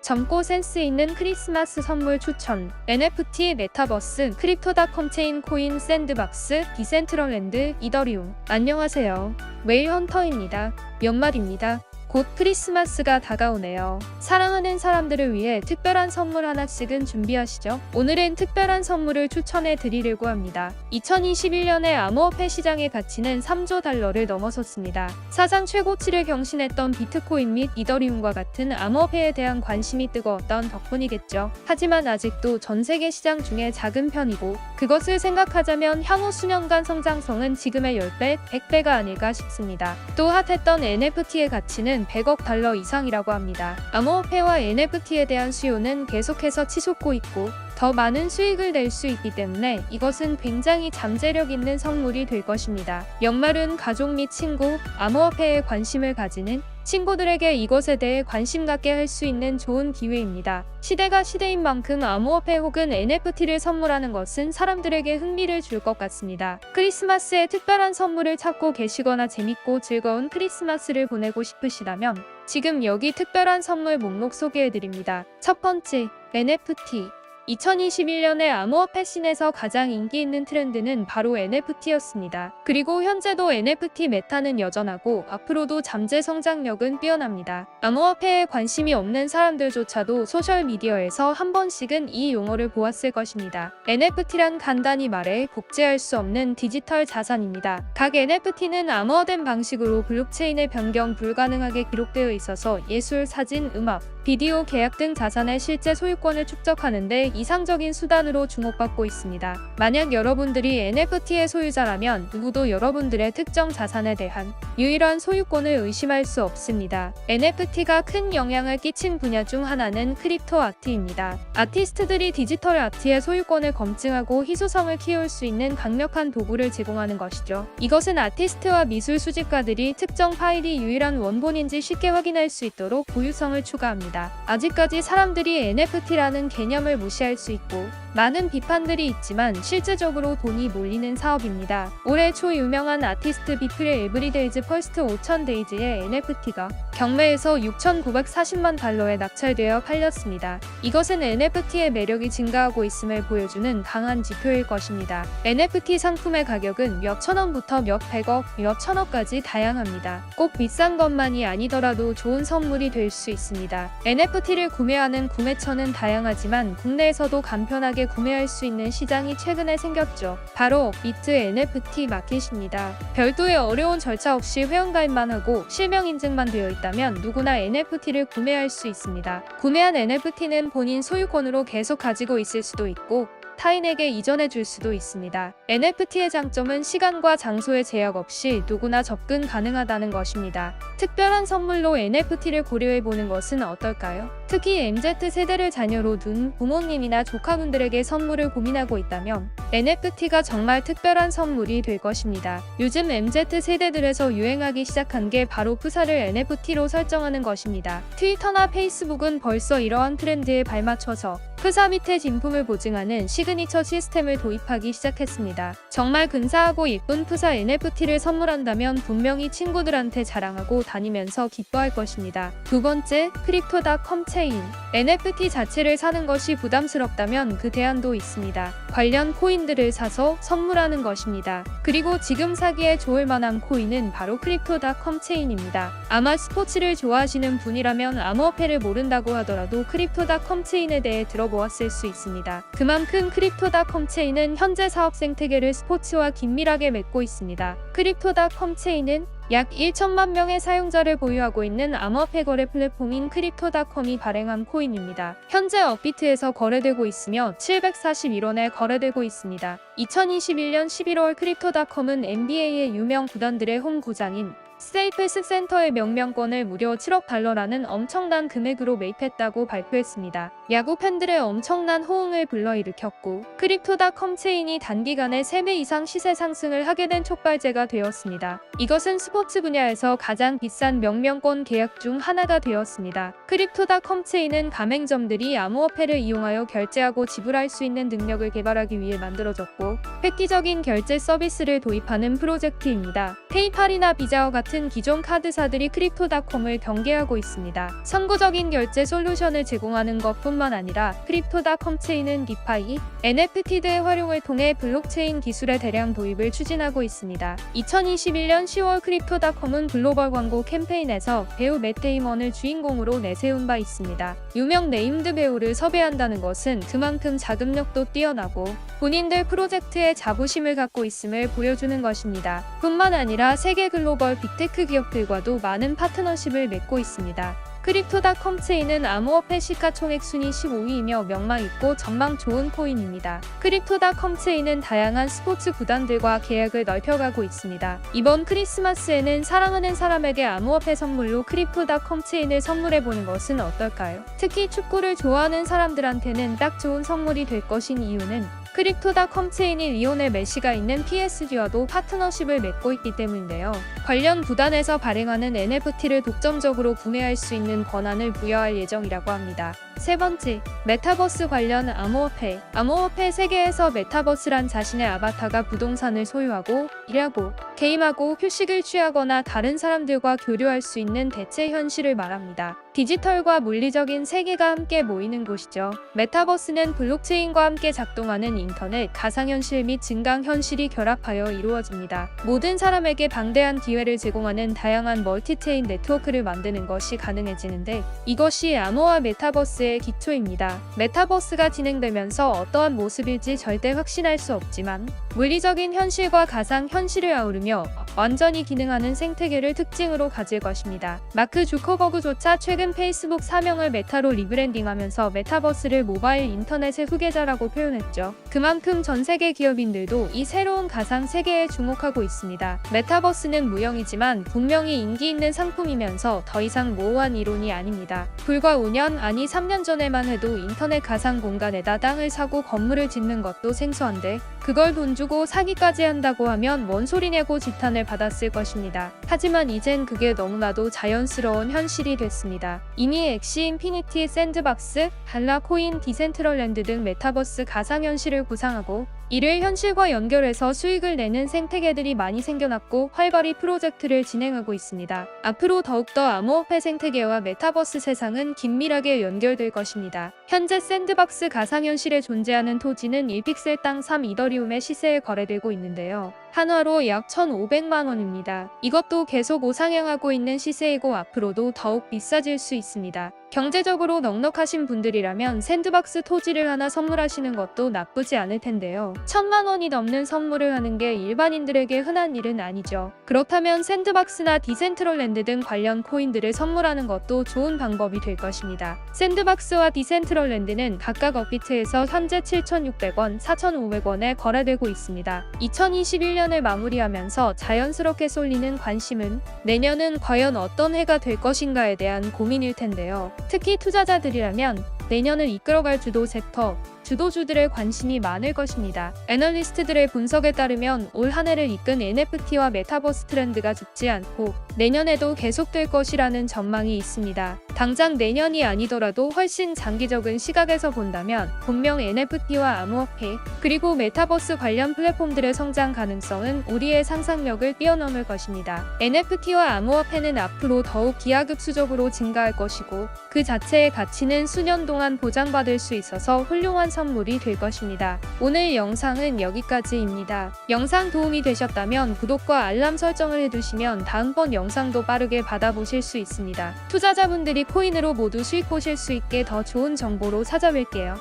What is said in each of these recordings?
젊고 센스 있는 크리스마스 선물 추천. NFT, 메타버스, 크립토닷컴 체인, 코인, 샌드박스, 디센트럴랜드, 이더리움. 안녕하세요. 웨일 헌터입니다. 연말입니다. 곧 크리스마스가 다가오네요. 사랑하는 사람들을 위해 특별한 선물 하나씩은 준비하시죠. 오늘은 특별한 선물을 추천해 드리려고 합니다. 2021년에 암호화폐 시장의 가치는 3조 달러를 넘어섰습니다. 사상 최고치를 경신했던 비트코인 및 이더리움과 같은 암호화폐에 대한 관심이 뜨거웠던 덕분이겠죠. 하지만 아직도 전 세계 시장 중에 작은 편이고, 그것을 생각하자면 향후 수년간 성장성은 지금의 10배, 100배가 아닐까 싶습니다. 또 핫했던 NFT의 가치는 100억 달러 이상이라고 합니다. 암호화폐와 NFT에 대한 수요는 계속해서 치솟고 있고, 더 많은 수익을 낼 수 있기 때문에 이것은 굉장히 잠재력 있는 선물이 될 것입니다. 연말은 가족 및 친구, 암호화폐에 관심을 가지는 친구들에게 이것에 대해 관심 갖게 할 수 있는 좋은 기회입니다. 시대가 시대인 만큼 암호화폐 혹은 NFT를 선물하는 것은 사람들에게 흥미를 줄 것 같습니다. 크리스마스에 특별한 선물을 찾고 계시거나 재밌고 즐거운 크리스마스를 보내고 싶으시다면 지금 여기 특별한 선물 목록 소개해드립니다. 첫 번째, NFT. 2021년에 암호화폐 씬에서 가장 인기 있는 트렌드는 바로 NFT였습니다. 그리고 현재도 NFT 메타는 여전하고 앞으로도 잠재 성장력은 뛰어납니다. 암호화폐에 관심이 없는 사람들조차도 소셜미디어에서 한 번씩은 이 용어를 보았을 것입니다. NFT란 간단히 말해 복제할 수 없는 디지털 자산입니다. 각 NFT는 암호화된 방식으로 블록체인에 변경 불가능하게 기록되어 있어서 예술, 사진, 음악, 비디오, 계약 등 자산의 실제 소유권을 축적하는 데 이상적인 수단으로 주목받고 있습니다. 만약 여러분들이 NFT의 소유자라면 누구도 여러분들의 특정 자산에 대한 유일한 소유권을 의심할 수 없습니다. NFT가 큰 영향을 끼친 분야 중 하나는 크립토 아트입니다. 아티스트들이 디지털 아트의 소유권을 검증하고 희소성을 키울 수 있는 강력한 도구를 제공하는 것이죠. 이것은 아티스트와 미술 수집가들이 특정 파일이 유일한 원본인지 쉽게 확인할 수 있도록 고유성을 추가합니다. 아직까지 사람들이 NFT라는 개념을 무시할 수 있고 많은 비판들이 있지만 실제적으로 돈이 몰리는 사업입니다. 올해 초 유명한 아티스트 비플의 에브리데이즈 퍼스트 5000데이즈의 NFT가 경매에서 6,940만 달러에 낙찰되어 팔렸습니다. 이것은 NFT의 매력이 증가하고 있음을 보여주는 강한 지표일 것입니다. NFT 상품의 가격은 몇 천원부터 몇 백억, 몇 천억까지 다양합니다. 꼭 비싼 것만이 아니더라도 좋은 선물이 될 수 있습니다. NFT를 구매하는 구매처는 다양하지만 국내에서도 간편하게 구매할 수 있는 시장이 최근에 생겼죠. 바로 업비트 NFT 마켓입니다. 별도의 어려운 절차 없이 회원가입만 하고 실명 인증만 되어 있다면 누구나 NFT를 구매할 수 있습니다. 구매한 NFT는 본인 소유권으로 계속 가지고 있을 수도 있고 타인에게 이전해 줄 수도 있습니다. NFT의 장점은 시간과 장소의 제약 없이 누구나 접근 가능하다는 것입니다. 특별한 선물로 NFT를 고려해 보는 것은 어떨까요? 특히 MZ세대를 자녀로 둔 부모님이나 조카분들에게 선물을 고민하고 있다면 NFT가 정말 특별한 선물이 될 것입니다. 요즘 MZ세대들에서 유행하기 시작한 게 바로 프사를 NFT로 설정하는 것입니다. 트위터나 페이스북은 벌써 이러한 트렌드에 발맞춰서 프사 밑에 진품을 보증하는 시그니처 시스템을 도입하기 시작했습니다. 정말 근사하고 예쁜 프사 NFT를 선물한다면 분명히 친구들한테 자랑하고 다니면서 기뻐할 것입니다. 두 번째, 크립토닷컴 체인. NFT 자체를 사는 것이 부담스럽다면 그 대안도 있습니다. 관련 코인들을 사서 선물하는 것입니다. 그리고 지금 사기에 좋을 만한 코인은 바로 크립토닷컴 체인입니다. 아마 스포츠를 좋아하시는 분이라면 암호화폐를 모른다고 하더라도 크립토닷컴 체인에 대해 들어보았을 수 있습니다. 그만큼 크립토닷컴 체인은 현재 사업 생태계를 스포츠와 긴밀하게 맺고 있습니다. 크립토닷컴 체인은 약 1천만 명의 사용자를 보유하고 있는 암호화폐 거래 플랫폼인 크립토닷컴이 발행한 코인입니다. 현재 업비트에서 거래되고 있으며 741원에 거래되고 있습니다. 2021년 11월 크립토닷컴은 NBA의 유명 구단들의 홈구장인 스테이플스 센터의 명명권을 무려 7억 달러라는 엄청난 금액으로 매입했다고 발표했습니다. 야구 팬들의 엄청난 호응을 불러일으켰고 크립토닷컴 체인이 단기간에 3배 이상 시세 상승을 하게 된 촉발제가 되었습니다. 이것은 스포츠 분야에서 가장 비싼 명명권 계약 중 하나가 되었습니다. 크립토닷컴 체인은 가맹점들이 암호화폐를 이용하여 결제하고 지불할 수 있는 능력을 개발하기 위해 만들어졌고 획기적인 결제 서비스를 도입하는 프로젝트입니다. 페이팔이나 비자와 같은 같은 기존 카드사들이 크립토닷컴을 경계하고 있습니다. 선구적인 결제 솔루션을 제공하는 것뿐만 아니라 크립토닷컴 체인은 디파이, NFT 등의 활용을 통해 블록체인 기술의 대량 도입을 추진하고 있습니다. 2021년 10월 크립토닷컴은 글로벌 광고 캠페인에서 배우 맷 데이먼을 주인공으로 내세운 바 있습니다. 유명 네임드 배우를 섭외한다는 것은 그만큼 자금력도 뛰어나고 본인들 프로젝트에 자부심을 갖고 있음을 보여주는 것입니다. 뿐만 아니라 세계 글로벌 빅테크 기업들과도 많은 파트너십을 맺고 있습니다. 크립토닷컴 체인은 암호화폐 시가총액 순위 15위이며 명망 있고 전망 좋은 코인입니다. 크립토닷컴 체인은 다양한 스포츠 구단들과 계약을 넓혀가고 있습니다. 이번 크리스마스에는 사랑하는 사람에게 암호화폐 선물로 크립토닷컴 체인을 선물해보는 것은 어떨까요? 특히 축구를 좋아하는 사람들한테는 딱 좋은 선물이 될 것인 이유는 크립토닷컴 체인이 리오넬 메시가 있는 PSG와도 파트너십을 맺고 있기 때문인데요. 관련 구단에서 발행하는 NFT를 독점적으로 구매할 수 있는 권한을 부여할 예정이라고 합니다. 세 번째, 메타버스 관련 암호화폐. 암호화폐 세계에서 메타버스란 자신의 아바타가 부동산을 소유하고, 일하고, 게임하고, 휴식을 취하거나 다른 사람들과 교류할 수 있는 대체 현실을 말합니다. 디지털과 물리적인 세계가 함께 모이는 곳이죠. 메타버스는 블록체인과 함께 작동하는 인터넷, 가상현실 및 증강현실이 결합하여 이루어집니다. 모든 사람에게 방대한 기회를 제공하는 다양한 멀티체인 네트워크를 만드는 것이 가능해지는데, 이것이 암호화 메타버스의 기초입니다. 메타버스가 진행되면서 어떠한 모습일지 절대 확신할 수 없지만 물리적인 현실과 가상 현실을 아우르며 완전히 기능하는 생태계를 특징으로 가질 것입니다. 마크 주커버그조차 최근 페이스북 사명을 메타로 리브랜딩하면서 메타버스를 모바일 인터넷의 후계자라고 표현했죠. 그만큼 전 세계 기업인들도 이 새로운 가상 세계에 주목하고 있습니다. 메타버스는 무형이지만 분명히 인기 있는 상품이면서 더 이상 모호한 이론이 아닙니다. 불과 5년 아니 3년 전에만 해도 인터넷 가상 공간에다 땅을 사고 건물을 짓는 것도 생소한데 그걸 돈 주고 사기까지 한다고 하면 뭔 소리냐고 지탄을 받았을 것입니다. 하지만 이젠 그게 너무나도 자연스러운 현실이 됐습니다. 이미 엑시 인피니티 샌드박스, 달라 코인, 디센트럴랜드 등 메타버스 가상현실을 구상하고 이를 현실과 연결해서 수익을 내는 생태계들이 많이 생겨났고 활발히 프로젝트를 진행하고 있습니다. 앞으로 더욱더 암호화폐 생태계와 메타버스 세상은 긴밀하게 연결될 것입니다. 현재 샌드박스 가상현실에 존재하는 토지는 1픽셀당 3이더리움의 시세에 거래되고 있는데요. 한화로 약 1,500만 원입니다. 이것도 계속 우상향하고 있는 시세이고 앞으로도 더욱 비싸질 수 있습니다. 경제적으로 넉넉하신 분들이라면 샌드박스 토지를 하나 선물하시는 것도 나쁘지 않을 텐데요. 1,000만 원이 넘는 선물을 하는 게 일반인들에게 흔한 일은 아니죠. 그렇다면 샌드박스나 디센트럴랜드 등 관련 코인들을 선물하는 것도 좋은 방법이 될 것입니다. 샌드박스와 디센트럴랜드는 각각 업비트에서 현재 7,600원, 4,500원에 거래되고 있습니다. 2021년을 마무리하면서 자연스럽게 쏠리는 관심은 내년은 과연 어떤 해가 될 것인가에 대한 고민일 텐데요. 특히 투자자들이라면 내년을 이끌어갈 주도 섹터, 주도주들의 관심이 많을 것입니다. 애널리스트들의 분석에 따르면 올 한 해를 이끈 NFT와 메타버스 트렌드가 죽지 않고 내년에도 계속될 것이라는 전망이 있습니다. 당장 내년이 아니더라도 훨씬 장기적인 시각에서 본다면 분명 NFT와 암호화폐 그리고 메타버스 관련 플랫폼들의 성장 가능성은 우리의 상상력을 뛰어넘을 것입니다. NFT와 암호화폐는 앞으로 더욱 기하급수적으로 증가할 것이고 그 자체의 가치는 수년 동안 보장받을 수 있어서 훌륭한 선물이 될 것입니다. 오늘 영상은 여기까지입니다. 영상 도움이 되셨다면 구독과 알람 설정을 해두시면 다음번 영상도 빠르게 받아보실 수 있습니다. 투자자분들이 코인으로 모두 수익 보실 수 있게 더 좋은 정보로 찾아뵐게요.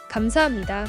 감사합니다.